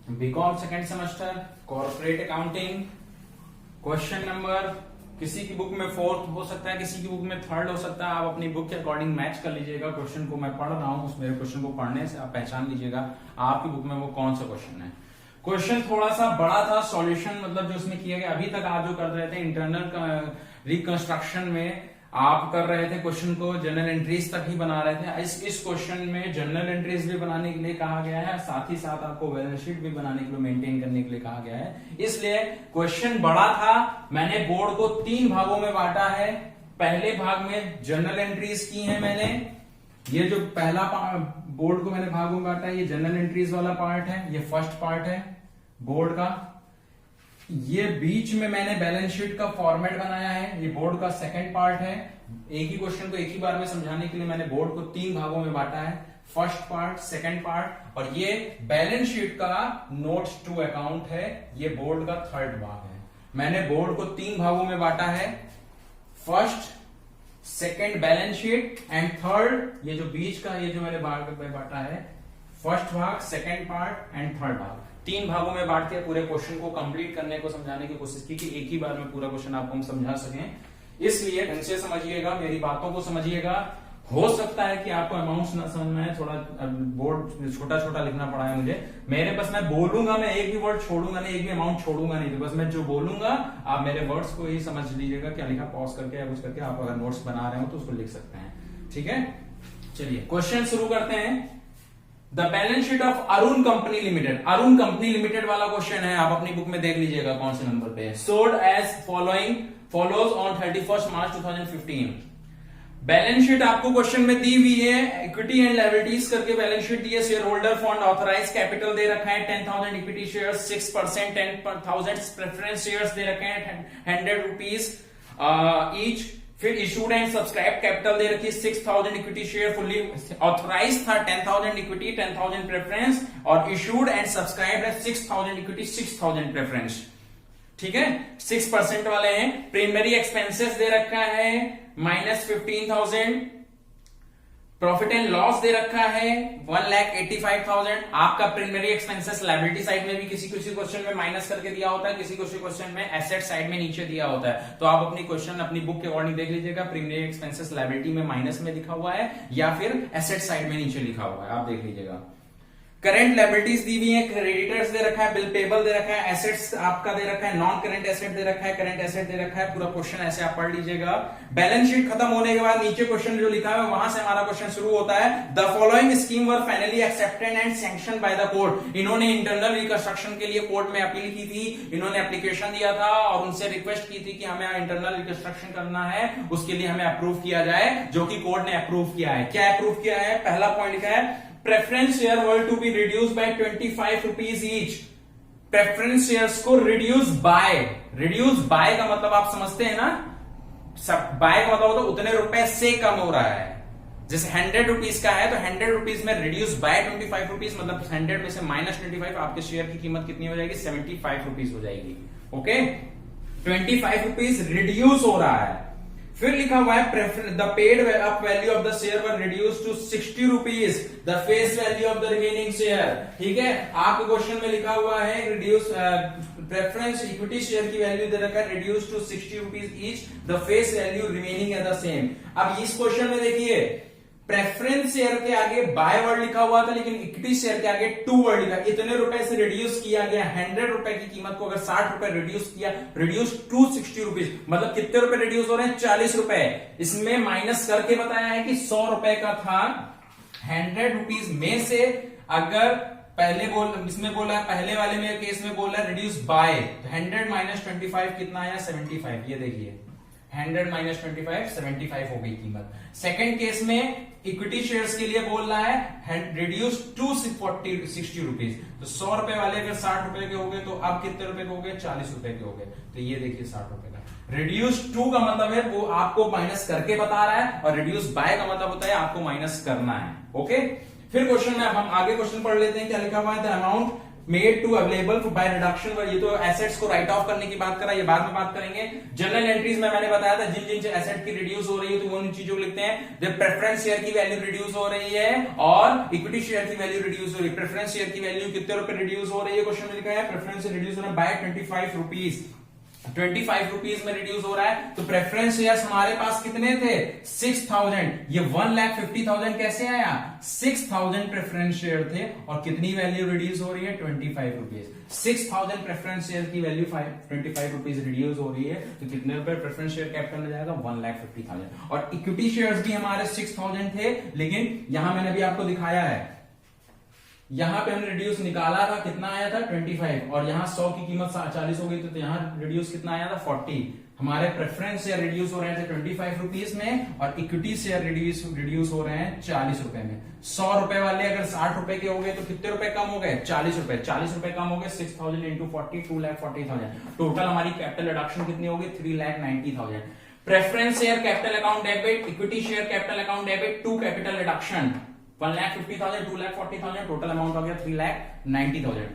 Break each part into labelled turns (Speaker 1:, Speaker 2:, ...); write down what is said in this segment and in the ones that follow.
Speaker 1: BCom second semester corporate accounting. Question number किसी की book में फोर्थ हो सकता है, किसी की बुक में थर्ड हो सकता है। आप अपनी बुक के अकॉर्डिंग मैच कर लीजिएगा। क्वेश्चन को मैं पढ़ रहा हूं, उस मेरे क्वेश्चन को पढ़ने से आप पहचान लीजिएगा आपकी बुक में वो कौन सा क्वेश्चन है। क्वेश्चन थोड़ा सा बड़ा था, सॉल्यूशन मतलब जो इसमें किया गया, अभी तक आप जो कर रहे थे इंटरनल रिकंस्ट्रक्शन में आप कर रहे थे क्वेश्चन को जनरल एंट्रीज तक ही बना रहे थे। इस क्वेश्चन में जनरल एंट्रीज भी बनाने के लिए कहा गया है, साथ ही साथ आपको बैलेंस शीट भी बनाने के लिए, मेंटेन करने के लिए कहा गया है। इसलिए क्वेश्चन बड़ा था। मैंने बोर्ड को 3 भागों में बांटा है। पहले भाग में जनरल एंट्रीज की है मैंने। ये जो पहला बोर्ड को मैंने भागों में बांटा है, ये जनरल एंट्रीज वाला पार्ट है, ये फर्स्ट पार्ट है बोर्ड का। ये बीच में मैंने बैलेंस शीट का फॉर्मेट बनाया है, ये बोर्ड का सेकंड पार्ट है। एक ही क्वेश्चन को एक ही बार में समझाने के लिए मैंने बोर्ड को 3 भागों में बांटा है, फर्स्ट पार्ट, सेकंड पार्ट, और ये बैलेंस शीट का नोट्स टू अकाउंट है, ये बोर्ड का थर्ड भाग है। मैंने बोर्ड को 3 भागों में बांटा है, first, second balance sheet and third, ये जो बीच का ये जो मैंने बांटा है, फर्स्ट भाग, सेकंड पार्ट एंड थर्ड भाग। 3 भागों में बांट के पूरे क्वेश्चन को कंप्लीट करने को समझाने की कोशिश की कि एक ही बार में पूरा क्वेश्चन आपको हम समझा सकें। इसलिए ढंग से समझिएगा, मेरी बातों को समझिएगा। हो सकता है कि आपको अमाउंट्स ना समझ में आए, थोड़ा बोर्ड छोटा छोटा लिखना पड़ा है मुझे। मेरे बस मैं बोलूंगा, मैं एक भी वर्ड छोड़ूंगा नहीं, एक भी अमाउंट छोड़ूंगा नहीं, तो बस मैं जो बोलूंगा आप मेरे वर्ड्स को ही समझ लीजिएगा। क्या लिखा पॉज करके या कुछ करके आप अगर नोट्स बना रहे हो तो उसको लिख सकते हैं। ठीक है, चलिए क्वेश्चन शुरू करते हैं। The balance sheet of Arun company limited, Arun company limited वाला क्वेश्चन है, आप अपनी बुक में देख लीजिएगा कौन से नंबर पे है। Sold as follows on 31 March 2015। Balance sheet आपको क्वेश्चन में दी हुई है, इक्विटी एंड लायबिलिटीज करके बैलेंस शीट दी है। Share holder fund authorise capital दे रखा है 10,000 इक्विटी शेयर, 6%, 10,000 प्रेफरेंस शेयर्स दे रखे हैं 100 रुपीज ईच। फिर इशूड एंड सब्सक्राइब कैपिटल दे रखी 6,000 इक्विटी शेयर, फुल्ली ऑथराइज था 10,000 इक्विटी, 10,000 प्रेफरेंस, और इशूड एंड सब्सक्राइब है 6,000 इक्विटी, 6,000 प्रेफरेंस। ठीक है, 6% वाले हैं। प्राइमरी एक्सपेंसेस दे रखा है -15,000, प्रॉफिट एंड लॉस दे रखा है 1,85,000। आपका प्राइमरी एक्सपेंसेस लायबिलिटी साइड में भी किसी किसी क्वेश्चन में माइनस करके दिया होता है, किसी किसी क्वेश्चन में एसेट साइड में नीचे दिया होता है। तो आप अपनी क्वेश्चन अपनी बुक के अकॉर्डिंग देख लीजिएगा, प्राइमरी एक्सपेंसेस लायबिलिटी में माइनस में लिखा हुआ है या फिर एसेट साइड में नीचे लिखा हुआ है, आप देख लीजिएगा। करंट लायबिलिटीज दी हुई है, क्रेडिटर्स दे रखा है, बिल पेबल दे रखा है, एसेट्स आपका दे रखा है, नॉन करंट एसेट दे रखा है, करंट एसेट दे रखा है। पूरा क्वेश्चन ऐसे आप पढ़ लीजिएगा। बैलेंस शीट खत्म होने के बाद नीचे क्वेश्चन जो लिखा है वहां से हमारा क्वेश्चन शुरू होता है। The following scheme were finally accepted and sanction by the court. इन्होंने इंटरनल रिकंस्ट्रक्शन के लिए कोर्ट में अपील की थी, इन्होंने एप्लीकेशन दिया था और उनसे रिक्वेस्ट की थी कि हमें इंटरनल रिकंस्ट्रक्शन करना है, उसके लिए हमें अप्रूव किया जाए, जो कि कोर्ट ने अप्रूव किया है। क्या अप्रूव किया है? पहला पॉइंट लिखा है preference share were to be reduce by 25 rupees each. Preference shares को रिड्यूस बाय का मतलब आप समझते हैं ना, सब बाय का मतलब होता है उतने रुपए से कम हो रहा है। जैसे 100 रुपीज का है तो 100 रुपीज में रिड्यूस बाय 25 रुपीज, मतलब 100 में से -25, आपके शेयर की कीमत कितनी हो जाएगी? 75 रुपीज हो जाएगी। ओके, 25 रुपीज रिड्यूस हो रहा है। फिर लिखा हुआ है the paid up value of the share were reduce to 60 rupees, the face value of the remaining share. ठीक है, आपके क्वेश्चन में लिखा हुआ है रिड्यूस प्रेफरेंस इक्विटी शेयर की वैल्यू दे रखा है reduce to 60 rupees each, the face value remaining है द सेम। अब इस क्वेश्चन में देखिए प्रेफरेंस शेयर के आगे बाय वर्ड लिखा हुआ था, लेकिन इक्विटी शेयर के आगे टू वर्ड लिखा। इतने रुपए से रिड्यूस किया गया 100 रुपए की कीमत को अगर 60 रुपए रिड्यूस किया, रिड्यूस टू 60 रुपीज, मतलब कितने रुपए रिड्यूस हो रहे हैं? 40 रुपए। इसमें माइनस करके बताया है कि 100 रुपए का था। 100 रुपीज में से अगर इसमें बोला, पहले वाले में केस में बोला रिड्यूस बाय, 100 - 25 कितना आया? 75। ये देखिए 100 - 25 75 हो गई कीमत। सेकंड केस में इक्विटी शेयर्स के लिए बोल रहा है रिड्यूस टू 60 रुपीज, तो 100 रुपए वाले अगर 60 रुपए के हो गए तो अब कितने रुपए के हो गए? 40 रुपए के हो गए। तो ये देखिए 60 रुपए का। रिड्यूस टू का मतलब है वो आपको माइनस करके बता रहा है, और रिड्यूस बाय का मतलब होता है आपको माइनस करना है। ओके, फिर क्वेश्चन में अब हम आगे क्वेश्चन पढ़ लेते हैं। क्या लिखा हुआ है? The amount made to available by reduction, ये तो एसेट्स को राइट ऑफ करने की बात करा, ये बाद में बात करेंगे। जनरल एंट्रीज में मैंने बताया था जिन जिन एसेट की रिड्यूस हो रही है तो वो उन चीजों को लिखते हैं। जब प्रेफरेंस शेयर की वैल्यू रिड्यूस हो रही है और इक्विटी शेयर की वैल्यू रिड्यूस हो रही है। प्रेफरेंस शेयर की वैल्यू कितने रुपए रिड्यूस हो रही है, क्वेश्चन में लिखा है प्रेफरेंस रिड्यूस हो रहा है बाय 25 रुपीज, 25 रुपीज में रिड्यूस हो रहा है। तो प्रेफरेंस शेयर्स हमारे पास कितने थे 6000, ये 1,50,000 कैसे आया, 6000 प्रेफरेंस शेयर थे और कितनी वैल्यू रिड्यूस हो रही है 25 रुपीज। 6000 प्रेफरेंस शेयर की वैल्यू 25 रुपीज रिड्यूस हो रही है तो कितने रुपए प्रेफरेंस शेयर कैपिटल में जाएगा 1,50,000। और इक्विटी शेयर्स भी हमारे 6000 थे, लेकिन यहां मैंने भी आपको दिखाया है, यहां पे हमने रिड्यूस निकाला था, कितना आया था 25, और यहां 100 की कीमत 40 हो गई तो यहां रिड्यूस कितना आया था 40। हमारे प्रेफरेंस शेयर रिड्यूस हो रहे थे 25 रुपीज में और इक्विटी शेयर रिड्यूस हो रहे हैं 40 रुपए में। 100 रुपए वाले अगर 60 रुपए के हो गए तो कितने रुपए कम हो गए 40 रुपए, 40 रुपए कम हो गए 6000 इंटू 40, 2,40,000। टोटल हमारी कैपिटल रिडक्शन कितनी होगी 3,90,000। Preference share capital account debit, equity share capital account debit to capital reduction 1,50,000, 2,40,000, total amount हो गया 3,90,000।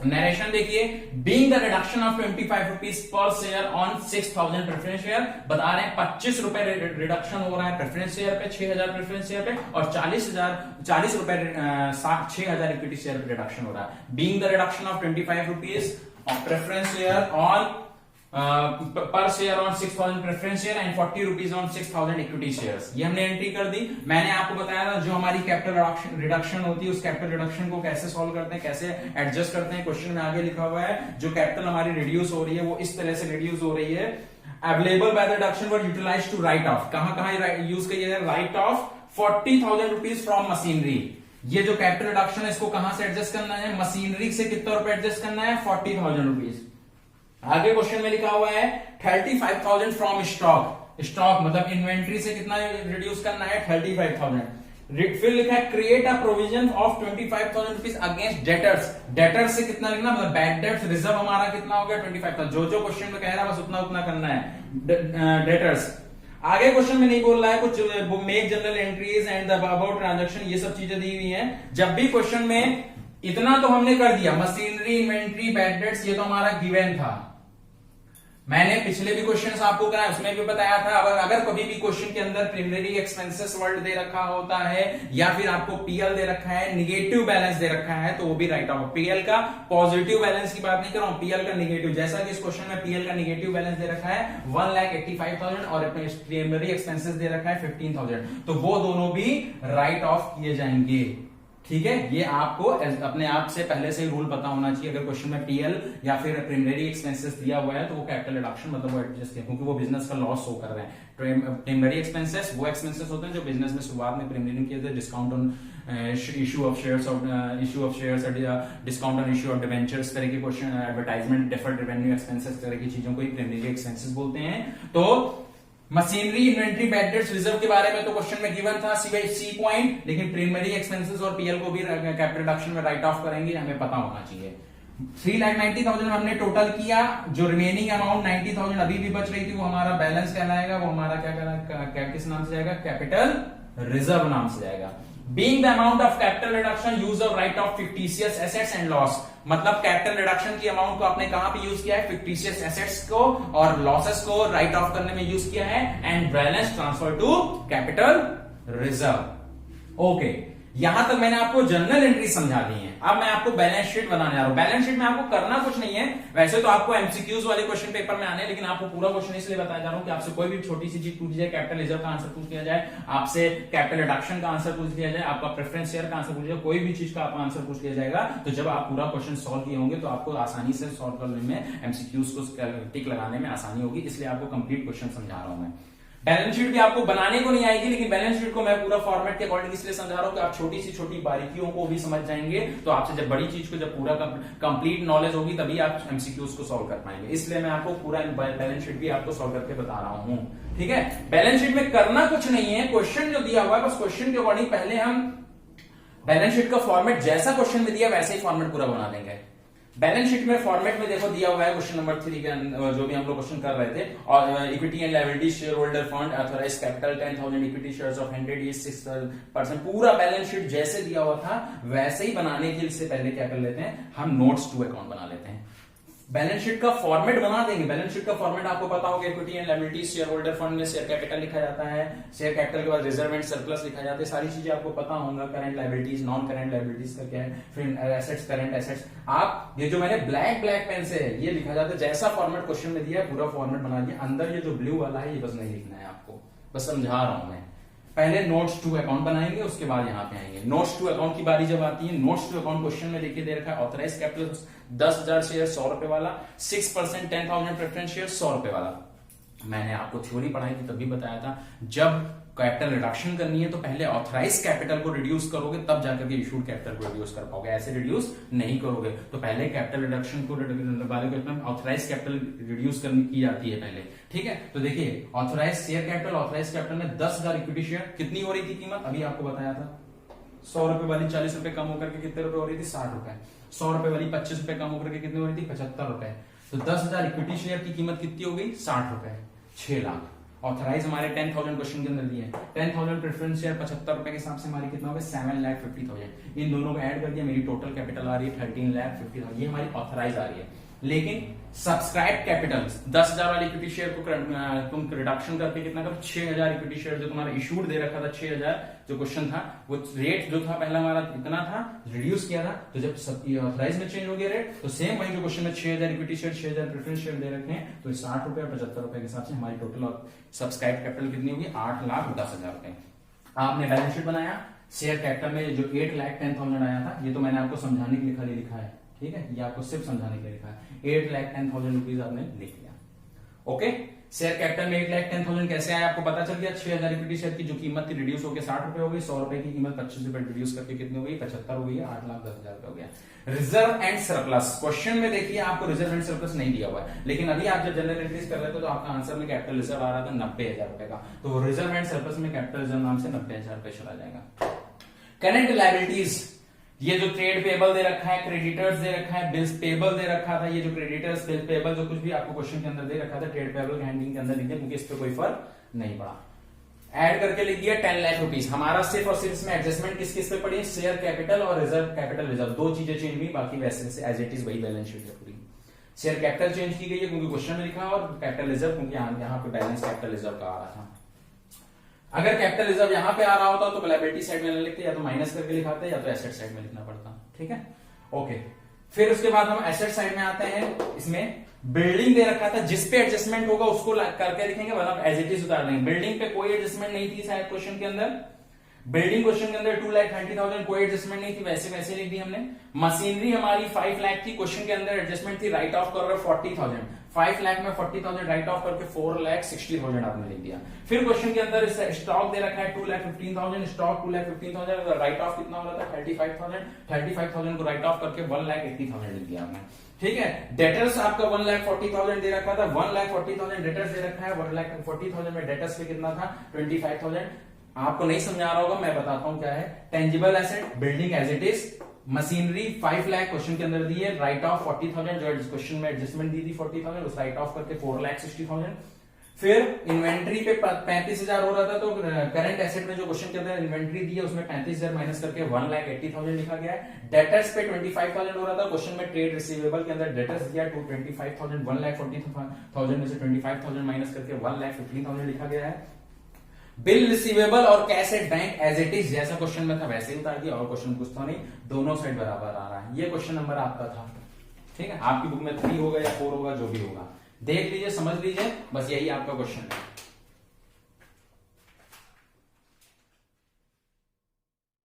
Speaker 1: नरेशन देखिए, being the reduction of 25 rupees per share on 6000 preference share, बता रहे हैं 25 रुपए रिडक्शन हो रहा है प्रेफरेंस शेयर पे, 6000 प्रेफरेंस शेयर पे, और 40 रुपए 6000 इक्विटी शेयर पे रिडक्शन हो रहा है। Being the reduction of 25 rupees of preference share on per share on 6000 preference share and 40 rupees on 6000 equity shares, ये हमने एंट्री कर दी। मैंने आपको बताया था जो हमारी कैपिटल रिडक्शन होती है उस कैपिटल रिडक्शन को कैसे सॉल्व करते हैं, कैसे एडजस्ट करते हैं। क्वेश्चन में आगे लिखा हुआ है जो कैपिटल हमारी रिड्यूस हो रही है वो इस तरह से रिड्यूस हो रही है। Available by the reduction were utilise to write off, कहां यूज किया जाए, write off 40,000 rupees from machinery. ये जो कैपिटल रिडक्शन है इसको कहां से एडजस्ट करना है, मशीनरी से कितना रुपए एडजस्ट करना है 40,000 रुपीज। आगे क्वेश्चन में लिखा हुआ है 35,000 फ्रॉम स्टॉक, स्टॉक मतलब इन्वेंट्री से कितना रिड्यूस करना है 35,000। फिर लिखा है create a provision of 25,000 rupees against debtors, debtors से कितना लिखना मतलब बैड डेट्स रिजर्व हमारा कितना हो गया 25,000, जो जो क्वेश्चन में कह रहा है बस उतना उतना करना है डेटर्स। आगे क्वेश्चन में नहीं बोल रहा है कुछ make general entries and the about transaction, ये सब चीजें दी हुई हैं। जब भी क्वेश्चन में इतना तो हमने कर दिया, मशीनरी इन्वेंट्री बैड डेट्स ये तो हमारा गिवन था, मैंने पिछले भी क्वेश्चंस आपको कराया उसमें भी बताया था। अगर कभी भी क्वेश्चन के अंदर प्रिलिमिनरी एक्सपेंसेस वर्ड दे रखा होता है या फिर आपको पीएल दे रखा है, निगेटिव बैलेंस दे रखा है तो वो भी राइट ऑफ। पीएल का पॉजिटिव बैलेंस की बात नहीं कर रहा हूं, पीएल का निगेटिव, जैसा कि इस क्वेश्चन में पीएल का निगेटिव बैलेंस दे रखा है 1,85,000 और प्रिलिमिनरी एक्सपेंसेस दे रखा है 15,000, तो वो दोनों भी राइट ऑफ किए जाएंगे। ठीक है, ये आपको अपने आप से पहले से ही रूल पता होना चाहिए। अगर क्वेश्चन में पीएल या फिर प्रिलिमिनरी एक्सपेंसेस दिया हुआ है तो वो कैपिटल रिडक्शन मतलब वो एडजस्ट किया, क्योंकि वो बिजनेस का लॉस शो कर रहे हैं। प्रिलिमिनरी एक्सपेंसेस वो एक्सपेंसेस होते हैं जो बिजनेस में शुरुआत में प्रिलिमिनरी किए थे, discount on issue of shares, discount on issue of debentures, इस तरह के question, advertisement, deferred revenue expenses, तरह की चीजों को ही प्रिलिमिनरी एक्सपेंसेस बोलते हैं। तो machinery inventory bad debts reserve के बारे में तो क्वेश्चन में गिवन था सी पॉइंट, लेकिन प्रिलिमिनरी एक्सपेंसेस और पीएल को भी कैपिटल रिडक्शन में राइट ऑफ करेंगे, हमें पता होना चाहिए। 3,90,000 हमने टोटल किया, जो रिमेनिंग अमाउंट 90,000 अभी भी बच रही थी वो हमारा बैलेंस कहलाएगा, वो हमारा क्या किस नाम से जाएगा, कैपिटल रिजर्व नाम से जाएगा। Being the amount of capital reduction, use of write off fictitious assets and loss, मतलब कैपिटल रिडक्शन की अमाउंट को आपने कहां पे यूज किया है, फिक्टिशियस एसेट्स को और लॉसेस को राइट ऑफ करने में यूज किया है, and balance transfer to capital reserve. Okay, यहां तक मैंने आपको जर्नल एंट्री समझा दी है। अब मैं आपको बैलेंस शीट बनाने जा रहा हूं। बैलेंस शीट में आपको करना कुछ नहीं है, वैसे तो आपको एमसीक्यूज वाले क्वेश्चन पेपर में आने, लेकिन आपको पूरा क्वेश्चन इसलिए बताया जा रहा हूं कि आपसे कोई भी छोटी सी चीज पूछ जाए, कैपिटल रिजर्व का आंसर पूछ लिया जाए, आपसे कैपिटल रिडक्शन का आंसर पूछ लिया जाए, आपका प्रेफरेंस शेयर का आंसर पूछ लिया, कोई भी चीज का आपका आंसर पूछ लिया जाएगा, तो जब आप पूरा क्वेश्चन सॉल्व किए होंगे तो आपको आसानी से सॉल्व करने में, एमसीक्यूज को टिक लगाने में आसानी होगी, इसलिए आपको कंप्लीट क्वेश्चन समझा रहा हूं मैं। बैलेंस शीट भी आपको बनाने को नहीं आएगी, लेकिन बैलेंस शीट को मैं पूरा फॉर्मेट के अकॉर्डिंग इसलिए समझा रहा हूं कि आप छोटी सी छोटी बारीकियों को भी समझ जाएंगे, तो आपसे जब बड़ी चीज को जब पूरा कंप्लीट नॉलेज होगी तभी आप एमसीक्यूज को सॉल्व कर पाएंगे। इसलिए मैं आपको पूरा बैलेंस शीट भी आपको सॉल्व करके बता रहा हूं। ठीक है, बैलेंस शीट में करना कुछ नहीं है, क्वेश्चन जो दिया हुआ है बस क्वेश्चन के अकॉर्डिंग पहले हम बैलेंस शीट का फॉर्मेट जैसा क्वेश्चन में दिया वैसे ही फॉर्मेट पूरा बना देंगे। बैलेंस शीट में फॉर्मेट में देखो दिया हुआ है क्वेश्चन नंबर 3 के जो भी हम लोग क्वेश्चन कर रहे थे, और equity and liability, share holder fund, authorised capital 10,000, equity shares of 100 is 6%, पूरा बैलेंस शीट जैसे दिया हुआ था वैसे ही बनाने के लिए पहले क्या कर लेते हैं, हम नोट्स टू अकाउंट बना लेते हैं। बैलेंस शीट का फॉर्मेट बना देंगे। बैलेंस शीट का फॉर्मेट आपको पता होगा, equity and liability, share holder fund में शेयर कैपिटल लिखा जाता है, शेयर कैपिटल के बाद रिजर्व एंड सरप्लस लिखा जाता है, सारी चीजें आपको पता होगा। Current liabilities, non current liabilities का क्या है, फिर एसेट्स, करंट एसेट्स। आप ये जो मैंने ब्लैक पेन से ये लिखा जाता है, जैसा फॉर्मेट क्वेश्चन में दिया है पूरा फॉर्मेट बना दिया। अंदर ये जो ब्लू वाला है ये बस नहीं लिखना है आपको, बस समझा रहा हूं मैं। पहले नोट्स टू अकाउंट बनाएंगे, उसके बाद यहां पे आएंगे। नोट्स टू अकाउंट की बारी जब आती है, नोट्स टू अकाउंट क्वेश्चन में देखिए दे रखा है ऑथराइज कैपिटल 10,000 शेयर 100 रुपए वाला, 6% 10,000 प्रेफरेंस शेयर 100 रुपए वाला। मैंने आपको थ्योरी पढ़ाई थी तभी बताया था, जब कैपिटल रिडक्शन करनी है तो पहले ऑथराइज कैपिटल को रिड्यूस करोगे तब जाकर के इशूड कैपिटल को रिड्यूस कर पाओगे, ऐसे रिड्यूस नहीं करोगे। तो पहले कैपिटल रिडक्शन को ऑथराइज कैपिटल रिड्यूस करनी की जाती है पहले, ठीक है। तो देखिए authorise share capital, authorise capital में 10,000 इक्विटी शेयर कितनी हो रही थी कीमत, अभी आपको बताया था 100 रुपए वाली 40 रुपए कम होकर के कितने रुपए हो रही थी, 60 रुपए। 100 रुपए वाली 25 रुपए कम होकर के कितनी हो रही थी, 75 रुपए। तो 10,000 इक्विटी शेयर की कीमत कितनी हो गई, 60 रुपए, 6 लाख। ऑथराइज हमारे 10,000 क्वेश्चन के अंदर दिए, 10,000 प्रेफरेंस शेयर 75 रुपए के हिसाब से हमारी कितना हो गया, 7,50,000। इन दोनों को ऐड कर दिया, मेरी टोटल कैपिटल आ रही है 13,50,000, ये हमारी ऑथराइज आ रही है। लेकिन सब्सक्राइब कैपिटल 10,000 वाली इक्विटी शेयर को तुम रिडक्शन करके कितना करो, 6,000 इक्विटी शेयर जो तुम्हारा इशूड दे रखा था 6,000 जो क्वेश्चन था, वो रेट जो था पहला हमारा इतना था, रिड्यूस किया था। तो जब ऑथराइज में चेंज हो गया रेट, तो सेम वही जो क्वेश्चन में 6,000 इक्विटी शेयर 6,000 प्रेफरेंस शेयर दे रखे हैं, तो 60 रुपए और 75 रुपए के हिसाब से हमारी टोटल सब्सक्राइब कैपिटल कितनी होगी, 8,10,000 रुपए। आपने बैलेंस शीट बनाया, शेयर कैपिटल में जो 8,10,000 आया था, ये तो मैंने आपको समझाने के लिए खाली लिखा है, ठीक है, ये आपको सिर्फ समझाने के लिए लिखा है। 8,10,000 रुपीज आपने लिख लिया, ओके। शेयर कैपिटल में 8,10,000 कैसे आया आपको पता चल गया। 6,000 इक्विटी शेयर की जो कीमत थी रिड्यूस होकर 60 रुपए हो गई, 100 रुपए की कीमत 25 रुपए रिड्यूस करके कितनी हो गई, 75 हो गई, 8,10,000 रुपए हो गया। रिजर्व एंड सरप्लस क्वेश्चन में देखिए आपको रिजर्व एंड सरप्लस नहीं दिया हुआ है, लेकिन अभी आप जब जनरल एंट्रीज कर रहे थे तो आपका आंसर में कैपिटल रिजर्व आ रहा था 90,000 रुपए का, तो रिजर्व एंड सरप्लस में कैपिटल रिजर्व नाम से 90,000 रुपए चला जाएगा। करंट लायबिलिटीज, ये जो ट्रेड पेबल दे रखा है, क्रेडिटर्स दे रखा है, बिल्स पेबल दे रखा था, ये जो क्रेडिटर्स बिल पेबल जो कुछ भी आपको क्वेश्चन के अंदर दे रखा था, ट्रेड पेबल हैंडिंग के अंदर लिख दिया, क्योंकि इस पे कोई फर्क नहीं पड़ा। ऐड करके लिख दिया 10 लाख रुपीज। हमारा सिर्फ और सिर्फ इसमें एडजस्टमेंट किस किस पे पड़ी है, शेयर कैपिटल और रिजर्व कैपिटल रिजर्व, दो चीजें चेंज हुई, बाकी वैसे से एज इट इज वही बैलेंस शीट है पूरी। शेयर कैपिटल चेंज की गई है क्योंकि क्वेश्चन में लिखा है, और कैपिटल रिजर्व क्योंकि यहाँ पे बैलेंस कैपिटल रिजर्व का आ रहा था। अगर कैपिटल रिजर्व यहाँ पे आ रहा होता तो लायबिलिटी साइड में लिखते, या तो माइनस करके लिखाते, या तो एसेट साइड में लिखना पड़ता, ठीक है, ओके। फिर उसके बाद हम एसेट साइड में आते हैं। इसमें बिल्डिंग दे रखा था, जिस पे एडजस्टमेंट होगा उसको करके लिखेंगे, मतलब एज इट इज उतार देंगे। बिल्डिंग पे कोई एडजस्टमेंट नहीं थी शायद क्वेश्चन के अंदर, बिल्डिंग क्वेश्चन के अंदर 2,30,000 कोई एडजस्टमेंट नहीं थी, वैसे वैसे लिख दी हमने। मशीनरी हमारी 5 लाख थी, क्वेश्चन के अंदर एडजस्टमेंट थी, राइट ऑफ कर रहे 40,000, 5 लाख में 40,000 राइट ऑफ करके 4,60,000 आपने लिख दिया। फिर क्वेश्चन के अंदर स्टॉक दे रखा है 2,15,000, स्टॉक 2,15,000, राइट ऑफ कितना हो रहा था 35,000 को राइट ऑफ करके 1,80,000 लिख दिया आपने, ठीक है। डेटर्स आपका 1,40,000 दे रखा था, 1,40,000 डेटर्स दे रखा है, 1,40,000 में डेटर्स पे कितना था 25,000। आपको नहीं समझा रहा होगा, मैं बताता हूं क्या है। Tangible asset building as it is, machinery 5 lakh question के अंदर दी है, राइट ऑफ 40,000, जो क्वेश्चन में एडजस्टमेंट दी थी 40,000, उस राइट ऑफ करके 4,60,000। फिर इन्वेंट्री पे 35,000 हो रहा था, तो करंट एसेट में जो क्वेश्चन के अंदर इन्वेंट्री दी है उसमें 35,000 माइनस करके 1,80,000 लिखा गया है। डेटर्स पे 25,000 हो रहा था, क्वेश्चन में ट्रेड रिसीवेबल के अंदर डेटर्स दिया 25,000, 1,40,000 में से 25,000 माइनस करके 1,50,000 लिखा गया है। बिल रिसीवेबल और cash at bank as it is, जैसा क्वेश्चन में था वैसे ही उतार दिया, और क्वेश्चन कुछ था नहीं, दोनों साइड बराबर आ रहा है। ये क्वेश्चन नंबर आपका था, ठीक है। आपकी बुक में 3 होगा या 4 होगा, जो भी होगा देख लीजिए, समझ लीजिए, बस यही आपका क्वेश्चन है।